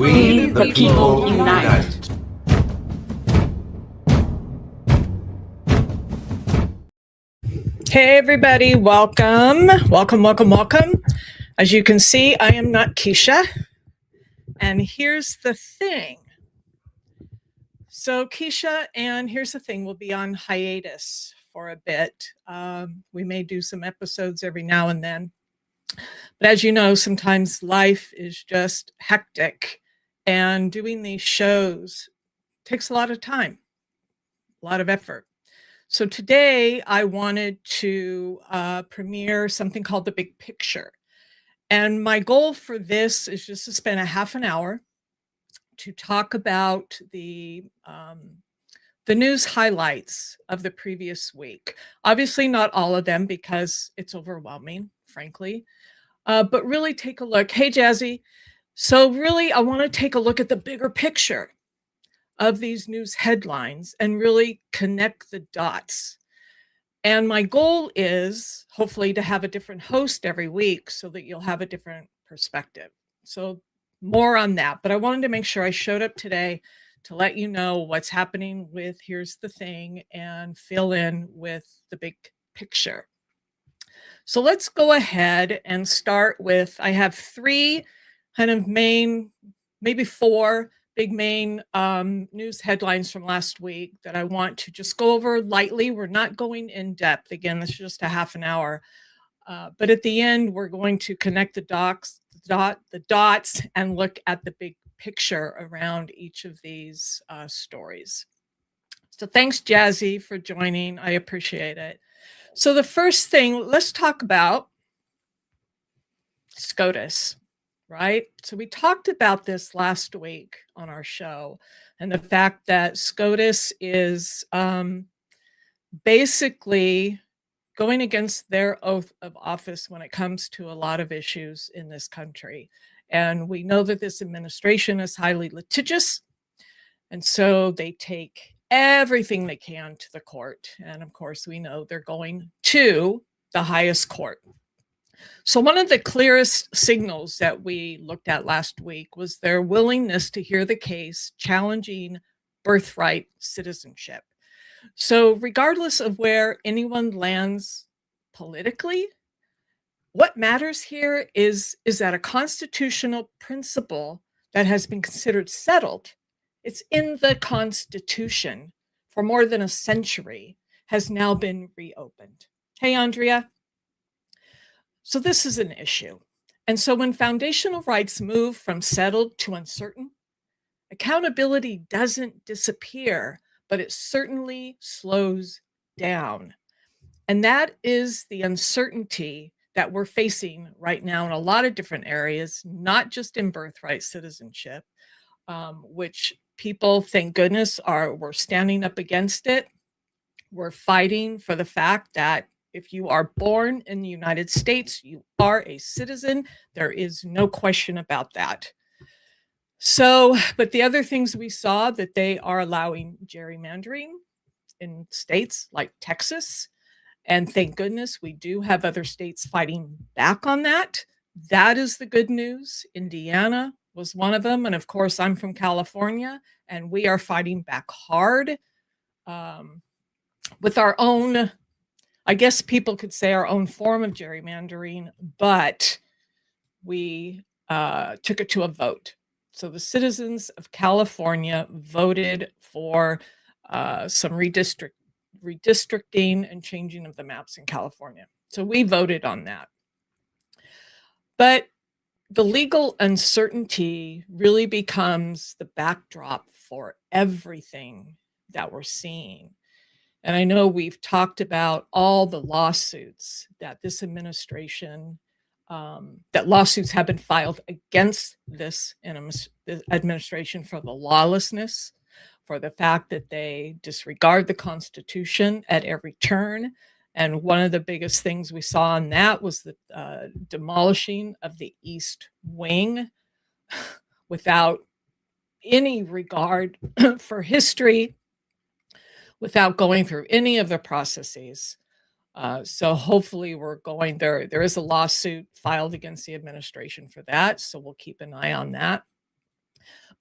We the people unite. Hey everybody, welcome. As you can see, I am not Keisha. And here's the thing. So Keisha and Here's the Thing will be on hiatus for a bit. We may do some episodes every now and then. But as you know, sometimes life is just hectic, and doing these shows takes a lot of time, a lot of effort. So today I wanted to premiere something called The Big Picture. And my goal for this is just to spend a half an hour to talk about the news highlights of the previous week. Obviously not all of them because it's overwhelming, frankly, but really take a look. Hey, Jazzy. So really, I want to take a look at the bigger picture of these news headlines and really connect the dots. And my goal is hopefully to have a different host every week so that you'll have a different perspective. So more on that, but I wanted to make sure I showed up today to let you know what's happening with Here's the Thing and fill in with the big picture. So let's go ahead and start with, I have three kind of main, maybe four big main news headlines from last week that I want to just go over lightly. We're not going in depth. Again, this is just a half an hour. But at the end, we're going to connect the dots and look at the big picture around each of these stories. So thanks, Jazzy, for joining. I appreciate it. So the first thing, let's talk about SCOTUS. Right? So we talked about this last week on our show, and the fact that SCOTUS is basically going against their oath of office when it comes to a lot of issues in this country. And we know that this administration is highly litigious, and so they take everything they can to the court. And of course, we know they're going to the highest court. So one of the clearest signals that we looked at last week was their willingness to hear the case challenging birthright citizenship. So regardless of where anyone lands politically, what matters here is that a constitutional principle that has been considered settled, it's in the Constitution for more than a century, has now been reopened. Hey, Andrea. So this is an issue. And so when foundational rights move from settled to uncertain, accountability doesn't disappear, but it certainly slows down. And that is the uncertainty that we're facing right now in a lot of different areas, not just in birthright citizenship, which people, thank goodness, we're standing up against it. We're fighting for the fact that if you are born in the United States, you are a citizen. There is no question about that. So, but the other things we saw that they are allowing gerrymandering in states like Texas. And thank goodness we do have other states fighting back on that. That is the good news. Indiana was one of them. And of course, I'm from California, and we are fighting back hard with our own, I guess people could say our own form of gerrymandering, but we took it to a vote. So the citizens of California voted for some redistricting and changing of the maps in California. So we voted on that. But the legal uncertainty really becomes the backdrop for everything that we're seeing. And I know we've talked about all the lawsuits that this administration, that lawsuits have been filed against this administration for the lawlessness, for the fact that they disregard the Constitution at every turn. And one of the biggest things we saw in that was the demolishing of the East Wing without any regard for history, without going through any of the processes. So hopefully we're going there. There is a lawsuit filed against the administration for that. So we'll keep an eye on that.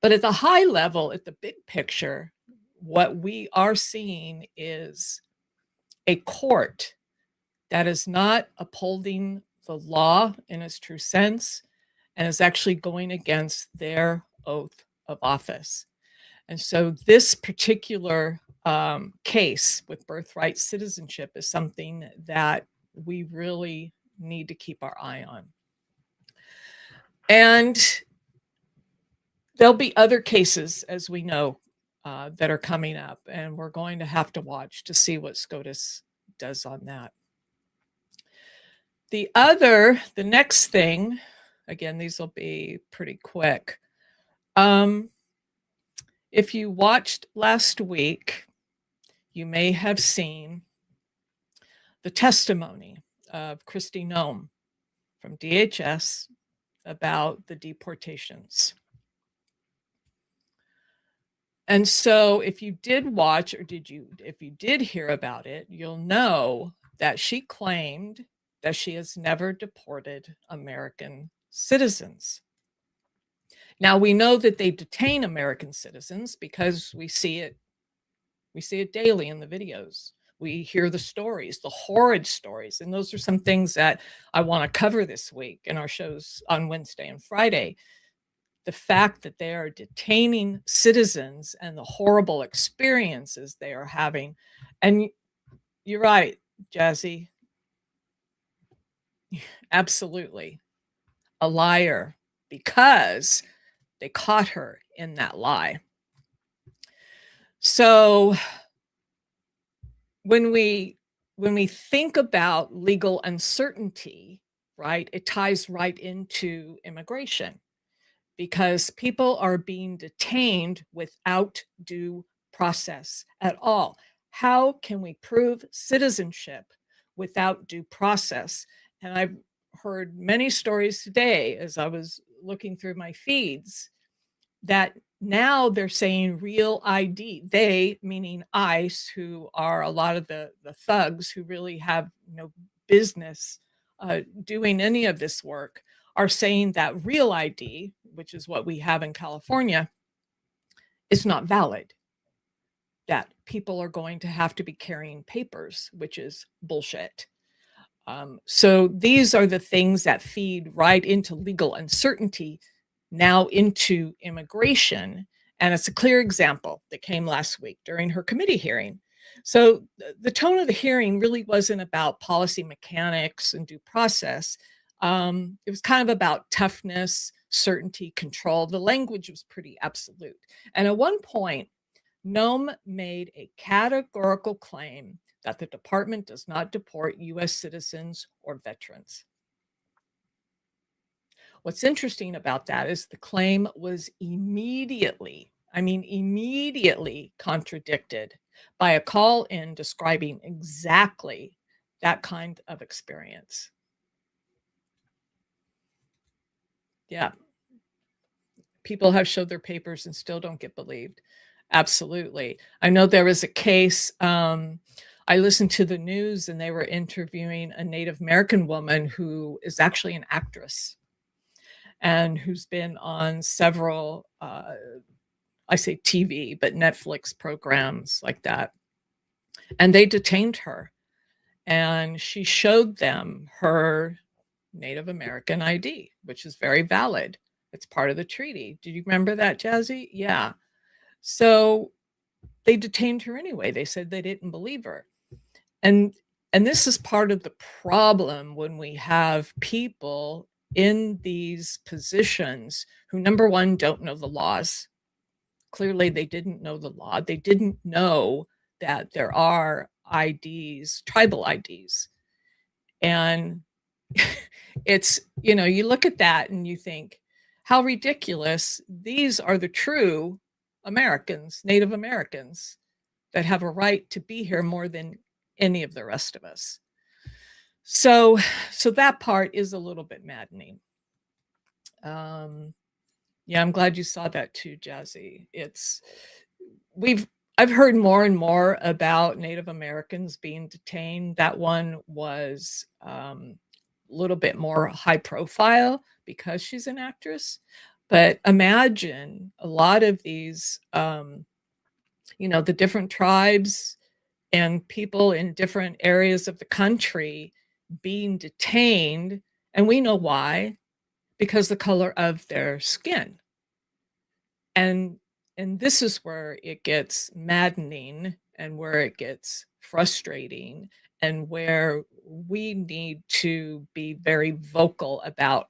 But at the high level, at the big picture, what we are seeing is a court that is not upholding the law in its true sense and is actually going against their oath of office. And so this particular case with birthright citizenship is something that we really need to keep our eye on. And there'll be other cases, as we know, that are coming up, and we're going to have to watch to see what SCOTUS does on that. The next thing, again, these will be pretty quick. If you watched last week, you may have seen the testimony of Kristi Noem from DHS about the deportations. And so if you did watch, or if you did hear about it, you'll know that she claimed that she has never deported American citizens. Now, we know that they detain American citizens because we see it daily in the videos. We hear the stories, the horrid stories, and those are some things that I want to cover this week in our shows on Wednesday and Friday. The fact that they are detaining citizens and the horrible experiences they are having. And you're right, Jazzy. Absolutely. A liar, because they caught her in that lie. So when we think about legal uncertainty, right, it ties right into immigration, because people are being detained without due process at all. How can we prove citizenship without due process? And I've heard many stories today as I was looking through my feeds that now they're saying real ID. They, meaning ICE, who are a lot of the thugs who really have no business doing any of this work, are saying that real ID, which is what we have in California, is not valid. That people are going to have to be carrying papers, which is bullshit. So these are the things that feed right into legal uncertainty, now into immigration. And it's a clear example that came last week during her committee hearing. So the tone of the hearing really wasn't about policy mechanics and due process. It was kind of about toughness, certainty, control. The language was pretty absolute. And at one point, Noem made a categorical claim that the department does not deport U.S. citizens or veterans. What's interesting about that is the claim was immediately contradicted by a call in describing exactly that kind of experience. Yeah. People have showed their papers and still don't get believed. Absolutely. I know there was a case, I listened to the news and they were interviewing a Native American woman who is actually an actress and who's been on several, I say TV, but Netflix programs like that. And they detained her and she showed them her Native American ID, which is very valid. It's part of the treaty. Do you remember that, Jazzy? Yeah. So they detained her anyway. They said they didn't believe her. And this is part of the problem when we have people in these positions who, number one, don't know the laws. Clearly, they didn't know the law. They didn't know that there are IDs, tribal IDs. And it's, you look at that and you think, how ridiculous. These are the true Americans, Native Americans, that have a right to be here more than any of the rest of us. So that part is a little bit maddening. Yeah, I'm glad you saw that too, Jazzy. I've heard more and more about Native Americans being detained. That one was a little bit more high profile because she's an actress. But imagine a lot of these, the different tribes and people in different areas of the country being detained, and we know why, because the color of their skin. And this is where it gets maddening and where it gets frustrating and where we need to be very vocal about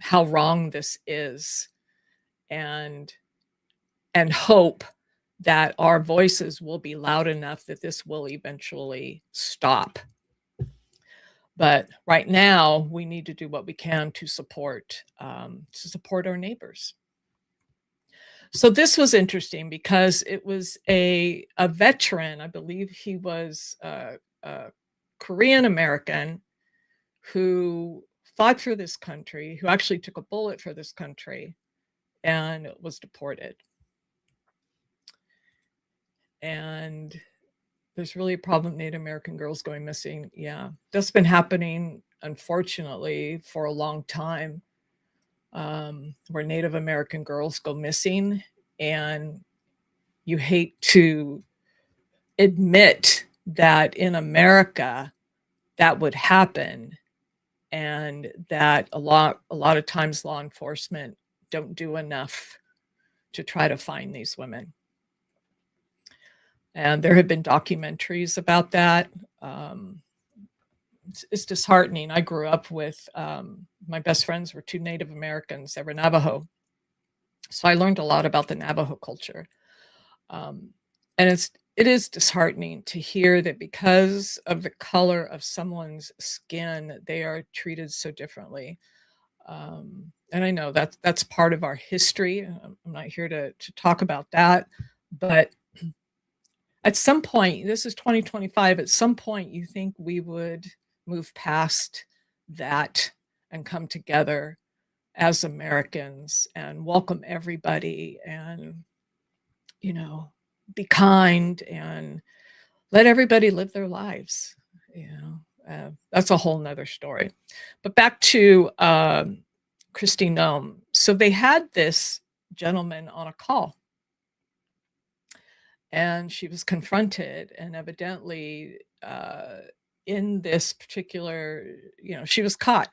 how wrong this is, and hope that our voices will be loud enough that this will eventually stop. But right now, we need to do what we can to support our neighbors. So this was interesting because it was a veteran. I believe he was a Korean American who fought for this country, who actually took a bullet for this country, and was deported. And there's really a problem with Native American girls going missing. Yeah, that's been happening, unfortunately, for a long time, where Native American girls go missing, and you hate to admit that in America that would happen, and that a lot of times law enforcement don't do enough to try to find these women. And there have been documentaries about that. It's disheartening. I grew up with my best friends were two Native Americans. They were Navajo, so I learned a lot about the Navajo culture. And it is disheartening to hear that because of the color of someone's skin, they are treated so differently. And I know that's part of our history. I'm not here to talk about that, but at some point, this is 2025, at some point you think we would move past that and come together as Americans and welcome everybody, and be kind and let everybody live their lives. That's a whole nother story. But back to Kristi Noem. So they had this gentleman on a call, and she was confronted, and evidently in this particular, she was caught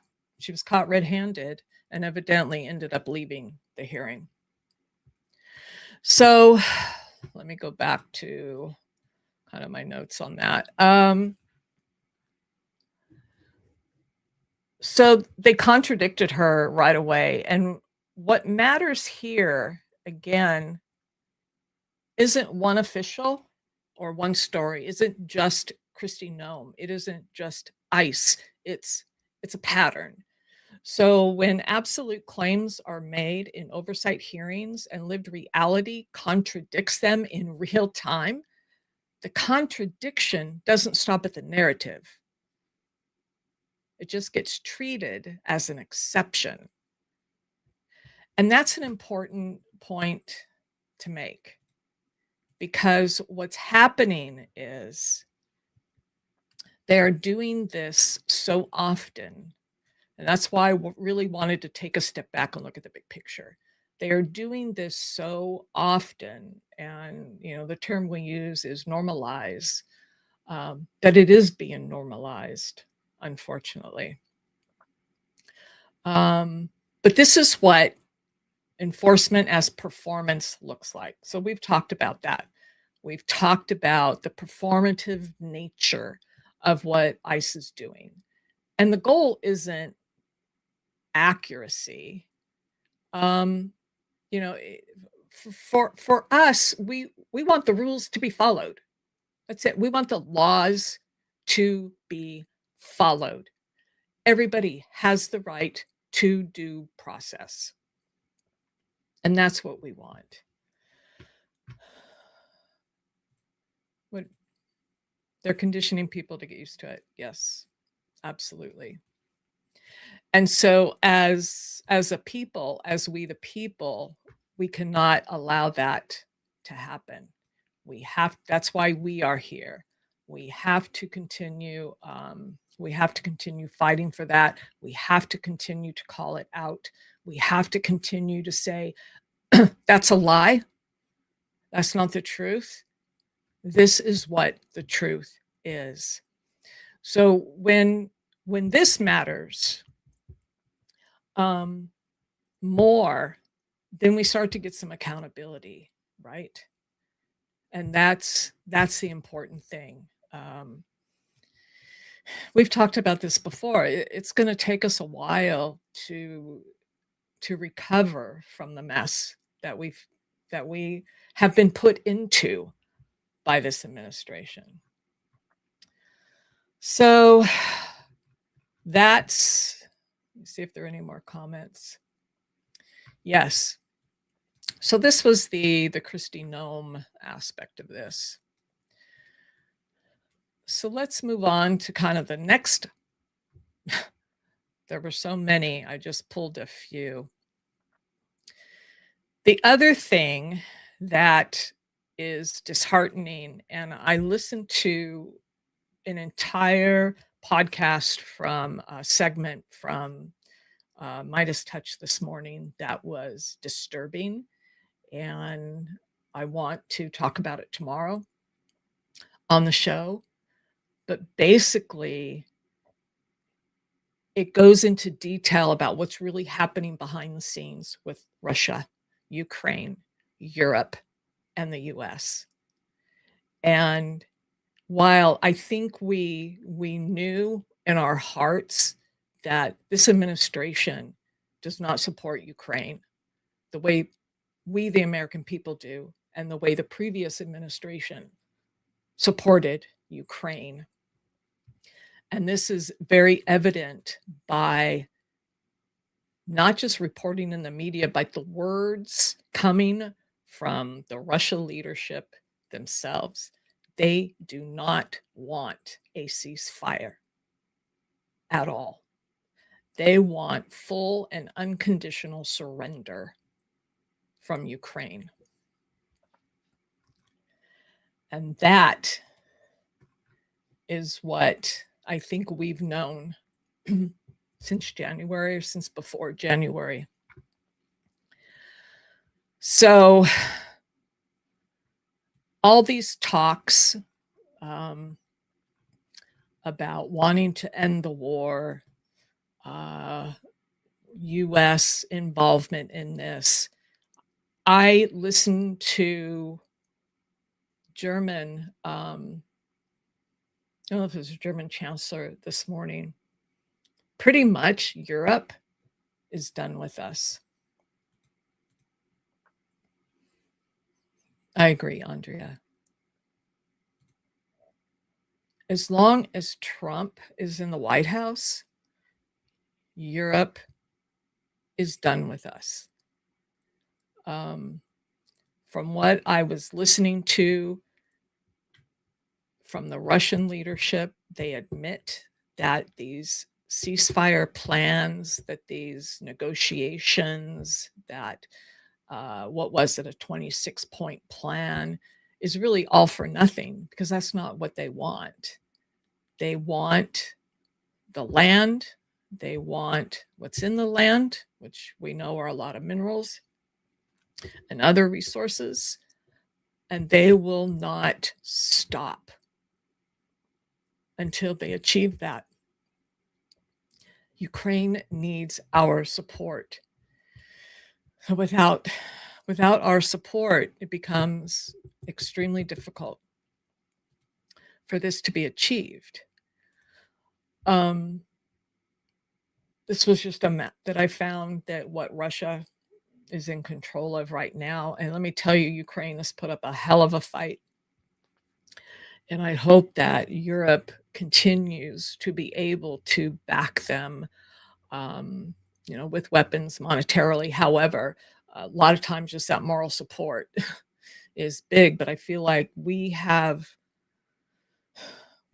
red-handed, and evidently ended up leaving the hearing. So let me go back to kind of my notes on that. So they contradicted her right away. And what matters here, again, isn't one official or one story. Isn't just Kristi Noem. It isn't just ICE. It's a pattern. So when absolute claims are made in oversight hearings and lived reality contradicts them in real time, the contradiction doesn't stop at the narrative. It just gets treated as an exception. And that's an important point to make, because what's happening is they're doing this so often. And that's why I really wanted to take a step back and look at the big picture. They are doing this so often, and the term we use is normalize, that it is being normalized, unfortunately. But this is what enforcement as performance looks like. So we've talked about that. We've talked about the performative nature of what ICE is doing. And the goal isn't accuracy. For us, we want the rules to be followed. That's it. We want the laws to be followed. Everybody has the right to due process. And that's what we want. They're conditioning people to get used to it. Yes, absolutely. And so as a people, as we the people, we cannot allow that to happen. That's why we are here. We have to continue fighting for that. We have to continue to call it out. We have to continue to say, That's a lie. That's not the truth. This is what the truth is. So when this matters more, then we start to get some accountability, right? And that's the important thing. We've talked about this before. It's going to take us a while to recover from the mess that we have been put into by this administration. So that's, let me see if there are any more comments. Yes. So this was the Kristi Noem aspect of this. So let's move on to kind of the next. There were so many, I just pulled a few. The other thing that is disheartening, and I listened to an entire podcast from a segment from Midas Touch this morning that was disturbing, and I want to talk about it tomorrow on the show. But basically, it goes into detail about what's really happening behind the scenes with Russia, Ukraine, Europe, and the US. And while I think we knew in our hearts that this administration does not support Ukraine the way we, the American people, do, and the way the previous administration supported Ukraine. And this is very evident by not just reporting in the media, but the words coming from the Russia leadership themselves. They do not want a ceasefire at all. They want full and unconditional surrender from Ukraine. And that is what I think we've known since January, or since before January. So all these talks about wanting to end the war, U.S. involvement in this. I listened to German, I don't know if it was a German chancellor this morning. Pretty much Europe is done with us. I agree, Andrea. As long as Trump is in the White House, Europe is done with us. From what I was listening to from the Russian leadership, they admit that these ceasefire plans, that these negotiations, that what was it, a 26-point plan, is really all for nothing, because that's not what they want. They want the land. They want what's in the land, which we know are a lot of minerals and other resources, and they will not stop until they achieve that. Ukraine needs our support. Without our support, it becomes extremely difficult for this to be achieved. This was just a map that I found that what Russia is in control of right now. And let me tell you, Ukraine has put up a hell of a fight. And I hope that Europe continues to be able to back them, with weapons, monetarily. However, a lot of times just that moral support is big, but I feel like we have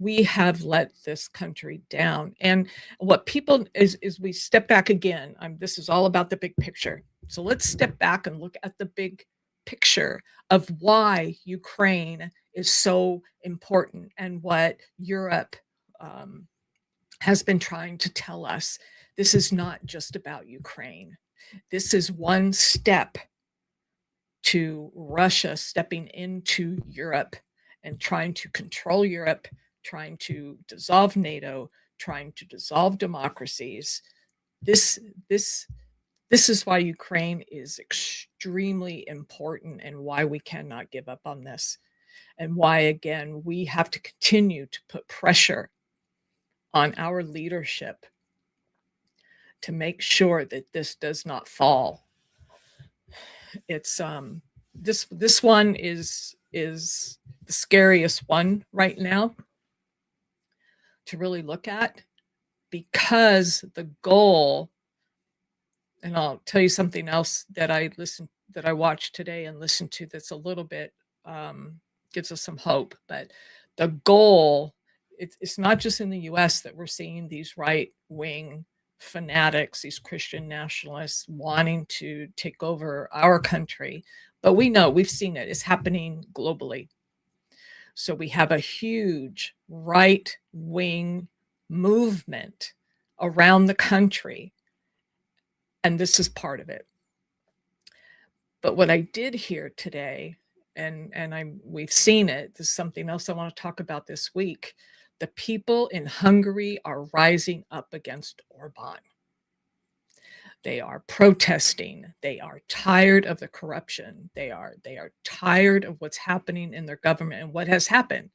let this country down. And what people is we step back again. This is all about the big picture. So let's step back and look at the big picture of why Ukraine is so important and what Europe has been trying to tell us. This is not just about Ukraine. This is one step to Russia stepping into Europe and trying to control Europe, trying to dissolve NATO, trying to dissolve democracies. This is why Ukraine is extremely important and why we cannot give up on this. And why, again, we have to continue to put pressure on our leadership to make sure that this does not fall. It's this one is the scariest one right now to really look at, because the goal, and I'll tell you something else that I watched today and listened to that's a little bit gives us some hope. But the goal, it's not just in the US that we're seeing these right-wing fanatics, these Christian nationalists wanting to take over our country, but we've seen it. It's happening globally. So we have a huge right-wing movement around the country, and this is part of it. But what I did hear today, and we've seen it, this is something else I want to talk about this week. The people in Hungary are rising up against Orban. They are protesting. They are tired of the corruption. They are tired of what's happening in their government and what has happened.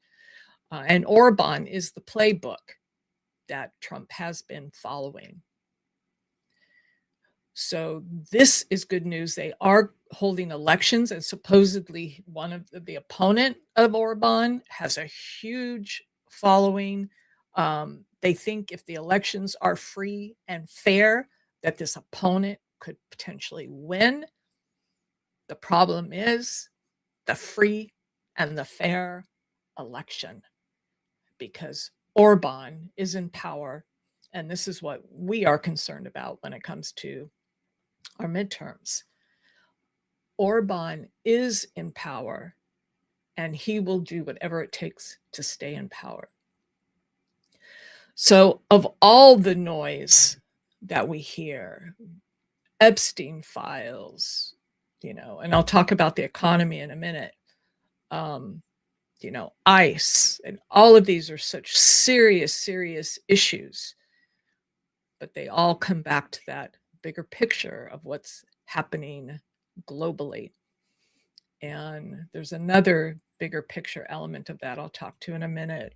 And Orban is the playbook that Trump has been following. So this is good news. They are holding elections, and supposedly one of the opponent of Orban has a huge following. They think if the elections are free and fair, that this opponent could potentially win. The problem is the free and the fair election, because Orban is in power, and this is what we are concerned about when it comes to our midterms. Orban is in power, and he will do whatever it takes to stay in power. So of all the noise that we hear, Epstein files, and I'll talk about the economy in a minute, ICE, and all of these are such serious issues, but they all come back to that bigger picture of what's happening globally. And there's another bigger picture element of that I'll talk to in a minute.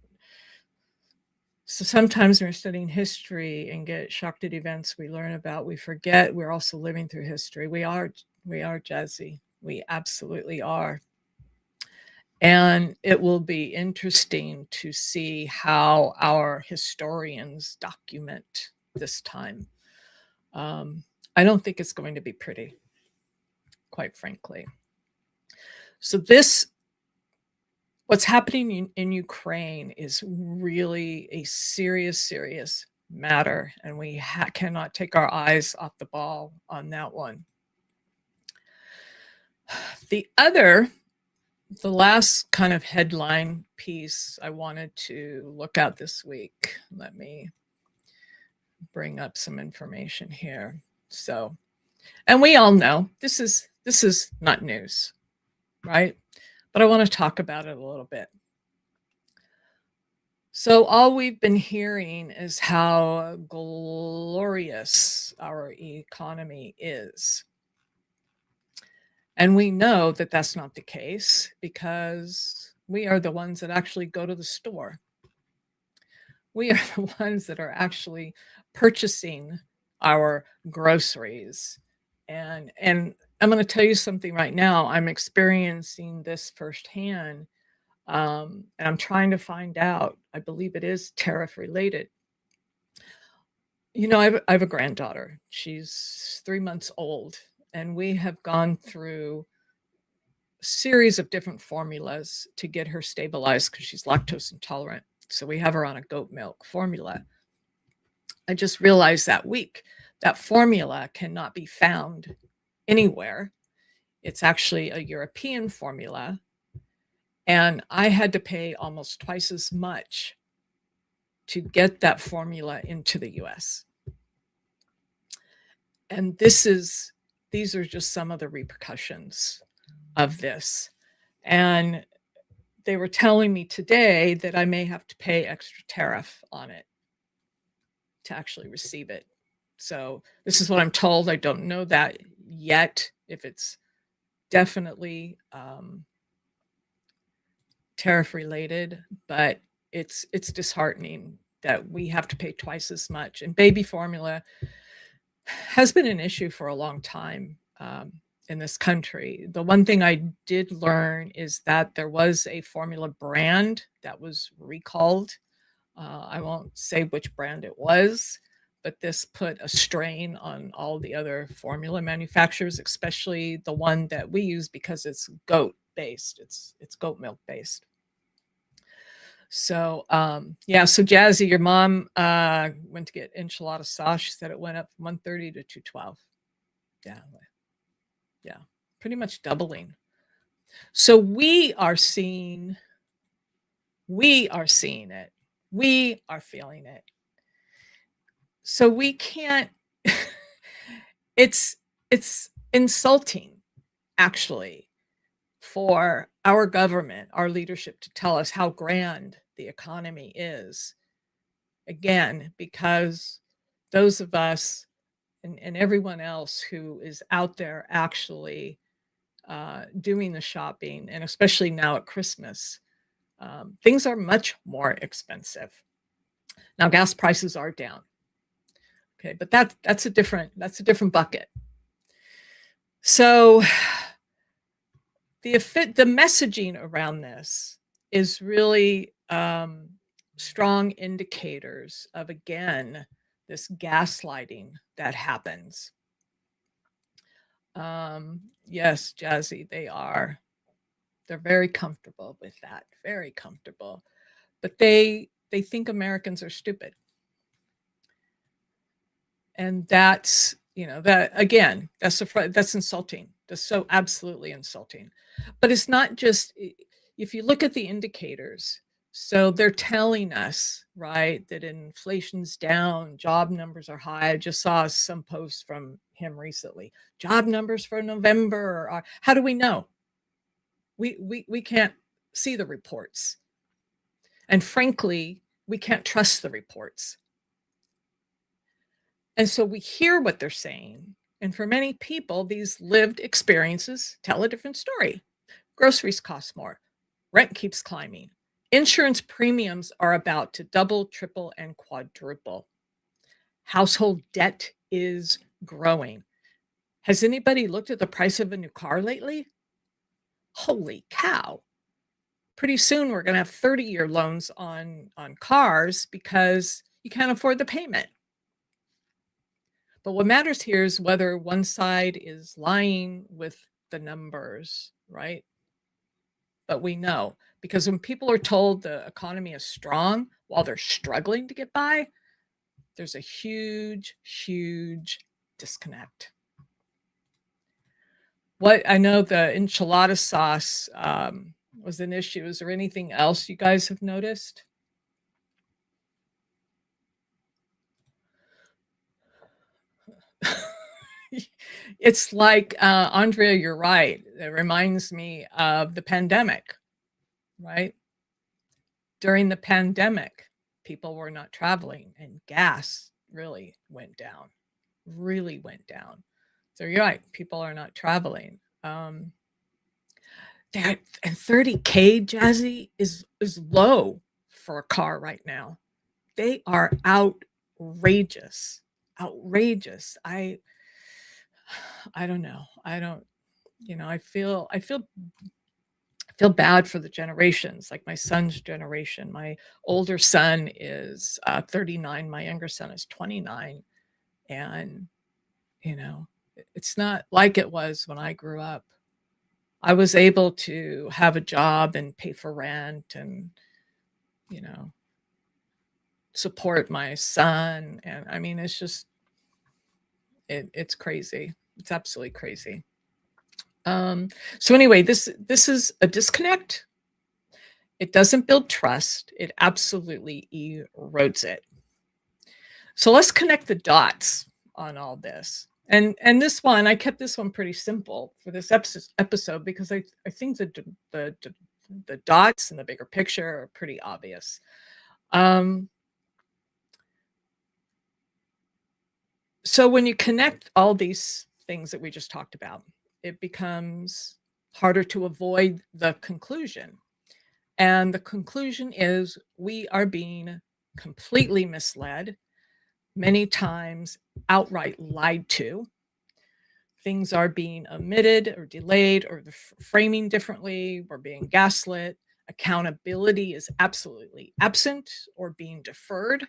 So sometimes when we're studying history and get shocked at events we learn about, we forget we're also living through history. We are Jazzy. We absolutely are. And it will be interesting to see how our historians document this time. I don't think it's going to be pretty, quite frankly. So what's happening in Ukraine is really a serious matter, and we cannot take our eyes off the ball on that one. The last kind of headline piece I wanted to look at this week, let me bring up some information here. So, and we all know this is not news, right? But I want to talk about it a little bit. So all we've been hearing is how glorious our economy is. And we know that that's not the case, because we are the ones that actually go to the store. We are the ones that are actually purchasing our groceries. And I'm going to tell you something right now. I'm experiencing this firsthand. And I'm trying to find out. I believe it is tariff related. I have a granddaughter. She's 3 months old, and we have gone through a series of different formulas to get her stabilized because she's lactose intolerant. So we have her on a goat milk formula. I just realized that week that formula cannot be found anywhere. It's actually a European formula. And I had to pay almost twice as much to get that formula into the US. And these are just some of the repercussions of this. And they were telling me today that I may have to pay extra tariff on it to actually receive it. So this is what I'm told. I don't know that yet, if it's definitely tariff related, but it's disheartening that we have to pay twice as much. And baby formula has been an issue for a long time in this country. The one thing I did learn is that there was a formula brand that was recalled. I won't say which brand it was, but this put a strain on all the other formula manufacturers, especially the one that we use because it's goat based. It's goat milk based. So yeah, so Jazzy, your mom went to get enchilada sauce. She said it went up from 130 to 212. Yeah, pretty much doubling. So we are seeing it. We are feeling it. So we can't it's insulting, actually, for our government, our leadership, to tell us how grand the economy is. Again, because those of us and everyone else who is out there actually doing the shopping, and especially now at Christmas, things are much more expensive. Now, gas prices are down. Okay, but that's a different bucket. So the messaging around this is really strong indicators of, again, this gaslighting that happens. Yes, Jazzy, they're very comfortable with that, very comfortable, but they think Americans are stupid. And that's, that again, that's insulting. That's so absolutely insulting. But it's not just, if you look at the indicators, so they're telling us, right, that inflation's down, job numbers are high. I just saw some posts from him recently. Job numbers for November are, how do we know? We can't see the reports. And frankly, we can't trust the reports. And so we hear what they're saying. And for many people, these lived experiences tell a different story. Groceries cost more. Rent keeps climbing. Insurance premiums are about to double, triple, and quadruple. Household debt is growing. Has anybody looked at the price of a new car lately? Holy cow. Pretty soon we're going to have 30-year loans on cars because you can't afford the payment. But what matters here is whether one side is lying with the numbers, right? But we know, because when people are told the economy is strong while they're struggling to get by, there's a huge, huge disconnect. What I know, the enchilada sauce was an issue. Is there anything else you guys have noticed? It's like, Andrea, you're right. It reminds me of the pandemic, right? During the pandemic, people were not traveling and gas really went down. So you're right, people are not traveling. And 30K, Jazzy, is low for a car right now. They are outrageous. I don't know. I feel bad for the generations, like my son's generation. My older son is 39. My younger son is 29. And, it's not like it was when I grew up. I was able to have a job and pay for rent and, support my son. And I mean, it's just, it's crazy. It's absolutely crazy. So anyway, this is a disconnect. It doesn't build trust. It absolutely erodes it. So let's connect the dots on all this. And this one, I kept this one pretty simple for this episode because I think the dots in the bigger picture are pretty obvious. So when you connect all these things that we just talked about, it becomes harder to avoid the conclusion. And the conclusion is we are being completely misled, many times outright lied to. Things are being omitted or delayed or the framing differently. We're being gaslit. Accountability is absolutely absent or being deferred.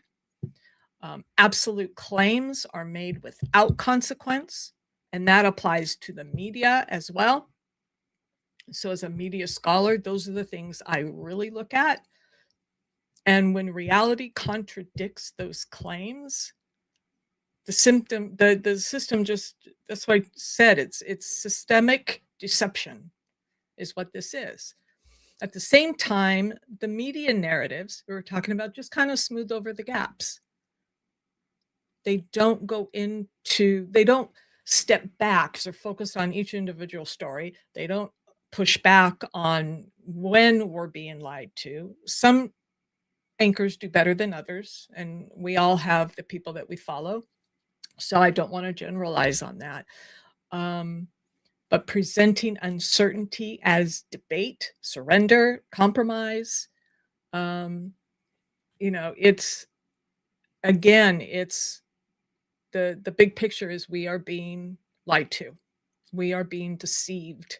Absolute claims are made without consequence, and that applies to the media as well. So, as a media scholar, those are the things I really look at. And when reality contradicts those claims, the system just, that's what I said, it's systemic deception is what this is. At the same time, the media narratives we were talking about just kind of smooth over the gaps. They don't they don't step back because they're focused on each individual story. They don't push back on when we're being lied to. Some anchors do better than others, and we all have the people that we follow. So I don't want to generalize on that. But presenting uncertainty as debate, surrender, compromise, it's again, it's the big picture is we are being lied to. We are being deceived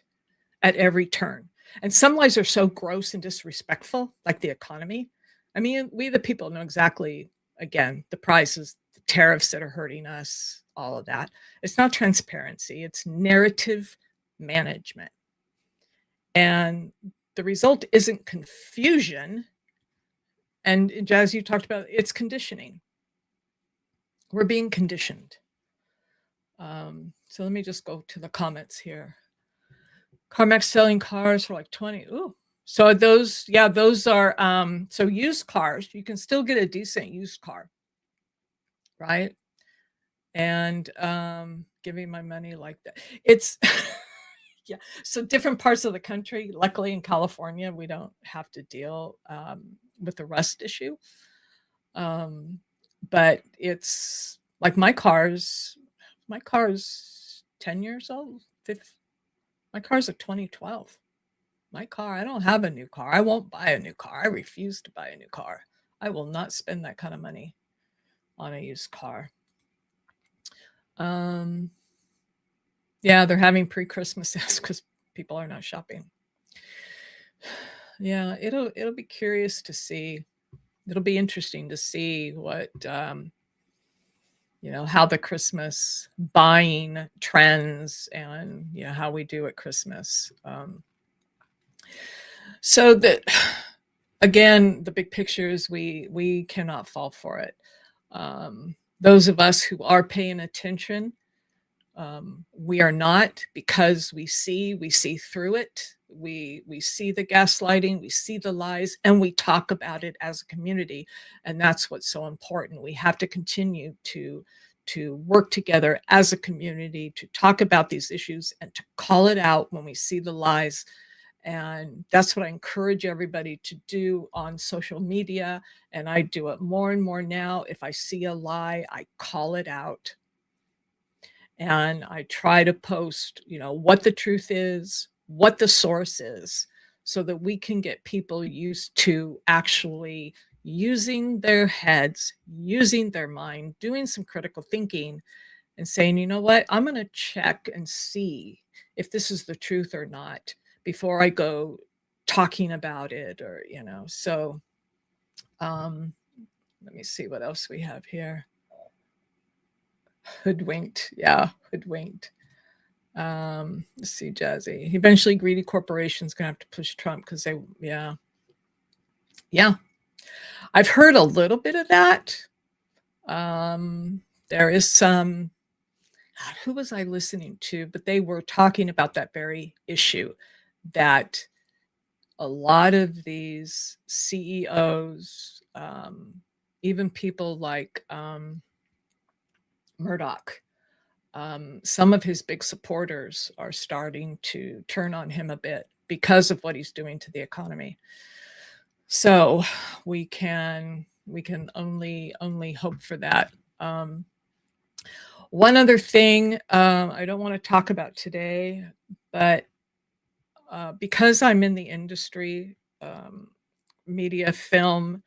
at every turn. And some lies are so gross and disrespectful, like the economy. I mean, we the people know exactly, again, the prices, the tariffs that are hurting us, all of that. It's not transparency, it's narrative management. And the result isn't confusion. And Jazz, you talked about it's conditioning. We're being conditioned. So let me just go to the comments here. CarMax selling cars for like 20. Ooh. So those are so used cars. You can still get a decent used car, right? And giving my money like that. It's yeah. So different parts of the country. Luckily in California, we don't have to deal with the rust issue. But it's like my car's 10 years old. My car's a 2012. My car, I don't have a new car. I won't buy a new car. I refuse to buy a new car. I will not spend that kind of money on a used car. Yeah, they're having pre-Christmas sales because people are not shopping. Yeah, it'll be curious to see. It'll be interesting to see what how the Christmas buying trends and how we do at Christmas. So that again, the big picture is we cannot fall for it. Those of us who are paying attention, we are not, because we see through it. We see the gaslighting, we see the lies, and we talk about it as a community. And that's what's so important. We have to continue to work together as a community to talk about these issues and to call it out when we see the lies. And that's what I encourage everybody to do on social media. And I do it more and more now. If I see a lie, I call it out. And I try to post, what the truth is, what the source is, so that we can get people used to actually using their heads, using their mind, doing some critical thinking and saying, you know what, I'm going to check and see if this is the truth or not before I go talking about it or, so let me see what else we have here. Hoodwinked. Yeah, hoodwinked. Let's see, Jazzy. Eventually, greedy corporations gonna have to push Trump because they, yeah. I've heard a little bit of that. There is some. God, who was I listening to? But they were talking about that very issue, that a lot of these CEOs, even people like Murdoch, some of his big supporters are starting to turn on him a bit because of what he's doing to the economy. So we can only hope for that. One other thing I don't want to talk about today, but because I'm in the industry, media, film,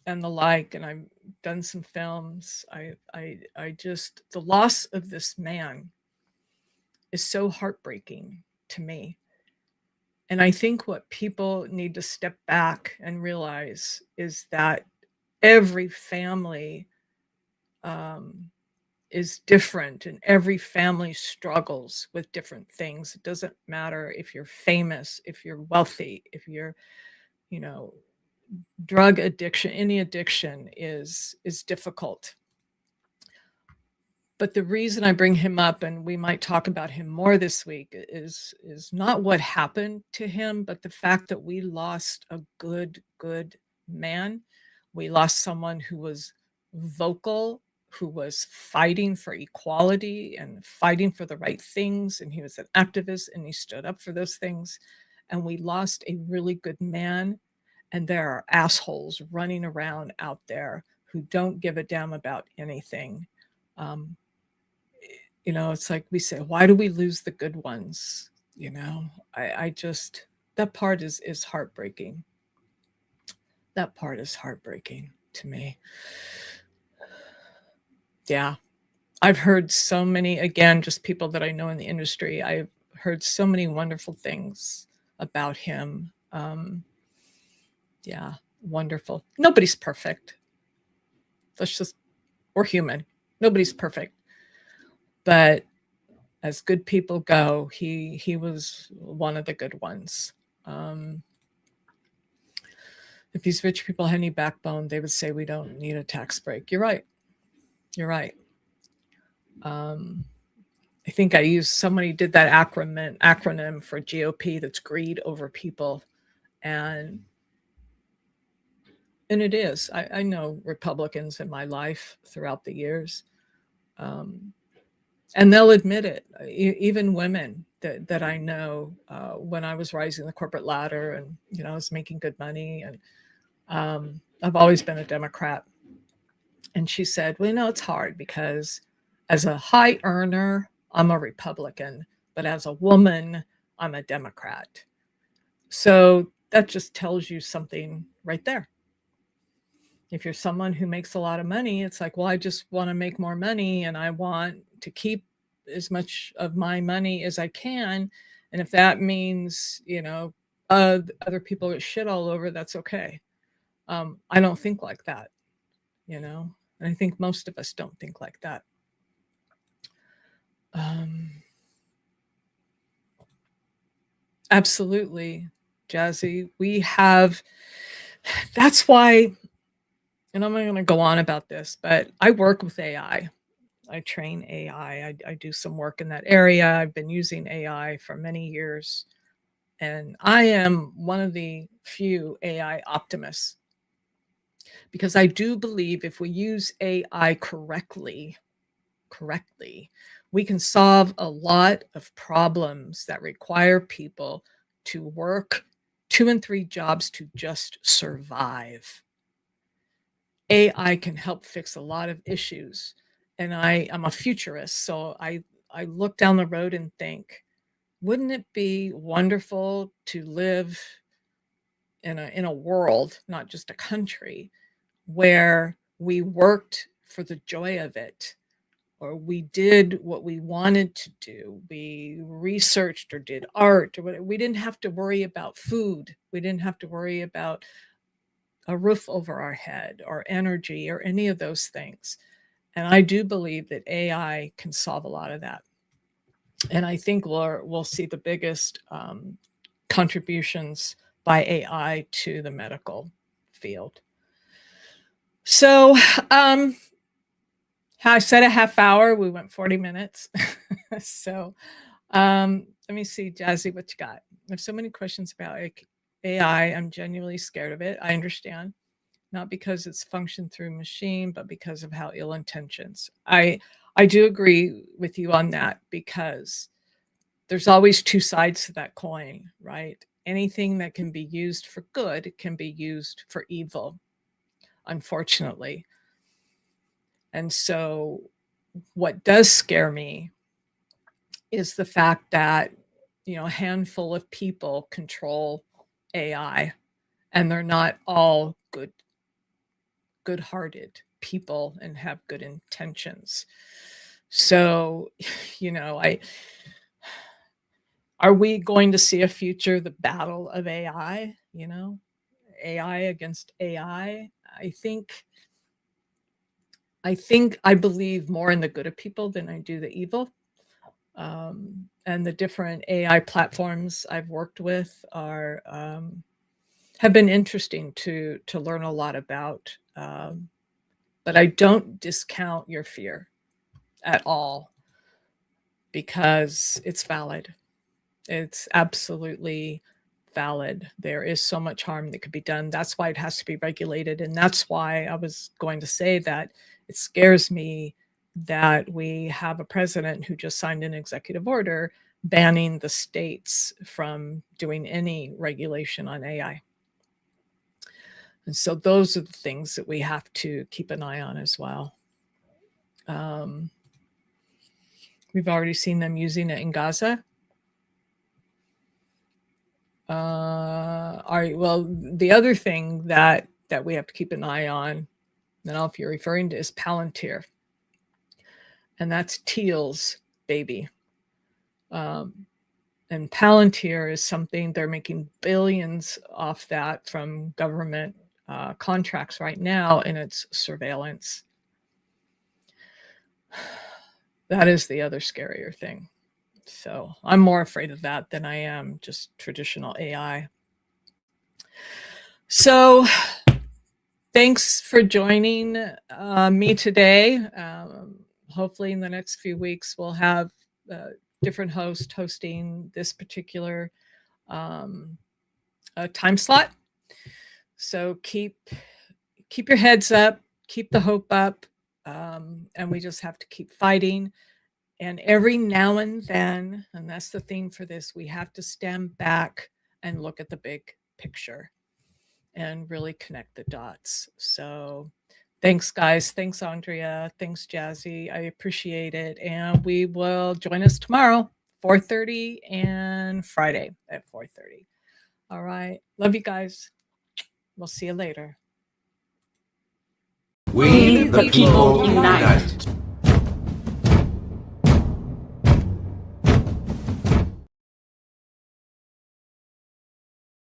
and the like, and I've done some films, I just, the loss of this man is so heartbreaking to me. And I think what people need to step back and realize is that every family is different, and every family struggles with different things. It doesn't matter if you're famous, if you're wealthy, if you're, you know, drug addiction, any addiction is difficult. But the reason I bring him up, and we might talk about him more this week, is not what happened to him, but the fact that we lost a good man. We lost someone who was vocal, who was fighting for equality and fighting for the right things, and he was an activist and he stood up for those things. And we lost a really good man, and there are assholes running around out there who don't give a damn about anything. It's like we say, why do we lose the good ones? I just, that part is heartbreaking. That part is heartbreaking to me. Yeah. I've heard so many, again, just people that I know in the industry, I've heard so many wonderful things about him. Yeah, wonderful. Nobody's perfect. We're human. Nobody's perfect. But as good people go, he was one of the good ones. If these rich people had any backbone, they would say we don't need a tax break. You're right. You're right. I think somebody did that acronym for GOP, that's greed over people. And it is. I know Republicans in my life throughout the years. And they'll admit it. Even women that I know, when I was rising the corporate ladder, and I was making good money, and I've always been a Democrat. And she said, well, it's hard because as a high earner, I'm a Republican, but as a woman, I'm a Democrat. So that just tells you something right there. If you're someone who makes a lot of money, it's like, well, I just want to make more money, and I want to keep as much of my money as I can. And if that means, other people get shit all over, that's okay. I don't think like that, and I think most of us don't think like that. Absolutely, Jazzy. That's why, and I'm not going to go on about this, but I work with AI. I train AI. I do some work in that area. I've been using AI for many years. And I am one of the few AI optimists, because I do believe if we use AI correctly, we can solve a lot of problems that require people to work 2 and 3 jobs to just survive. AI can help fix a lot of issues. And I'm a futurist, so I look down the road and think, wouldn't it be wonderful to live in a world, not just a country, where we worked for the joy of it, or we did what we wanted to do. We researched or did art or whatever. We didn't have to worry about food. We didn't have to worry about a roof over our head or energy or any of those things. And I do believe that AI can solve a lot of that. And I think we'll see the biggest contributions by AI to the medical field. So I said a half hour, we went 40 minutes. So let me see, Jazzy, what you got? I have so many questions about AI. I'm genuinely scared of it. I understand. not because it's functioned through machine, but because of how ill intentions. I do agree with you on that, because there's always two sides to that coin, right? Anything that can be used for good can be used for evil, unfortunately. And so what does scare me is the fact that, a handful of people control AI, and they're not all good-hearted people and have good intentions. So, are we going to see a future, the battle of AI, AI against AI? I believe more in the good of people than I do the evil. And the different AI platforms I've worked with have been interesting to learn a lot about. But I don't discount your fear at all, because it's valid. It's absolutely valid. There is so much harm that could be done. That's why it has to be regulated. And that's why I was going to say that it scares me that we have a president who just signed an executive order banning the states from doing any regulation on AI. And so those are the things that we have to keep an eye on as well. We've already seen them using it in Gaza. All right. Well, the other thing that we have to keep an eye on, I don't know if you're referring to, is Palantir, and that's Thiel's baby. And Palantir is something, they're making billions off that from government contracts right now, and it's surveillance. That is the other scarier thing. So I'm more afraid of that than I am just traditional AI. So thanks for joining me today. Hopefully in the next few weeks, we'll have a different host hosting this particular time slot. So keep your heads up, keep the hope up, and we just have to keep fighting. And every now and then, and that's the theme for this, we have to stand back and look at the big picture and really connect the dots. So thanks, guys. Thanks, Andrea. Thanks, Jazzy. I appreciate it. And we will join us tomorrow, 4:30, and Friday at 4:30. All right. Love you guys. We'll see you later. We the people unite.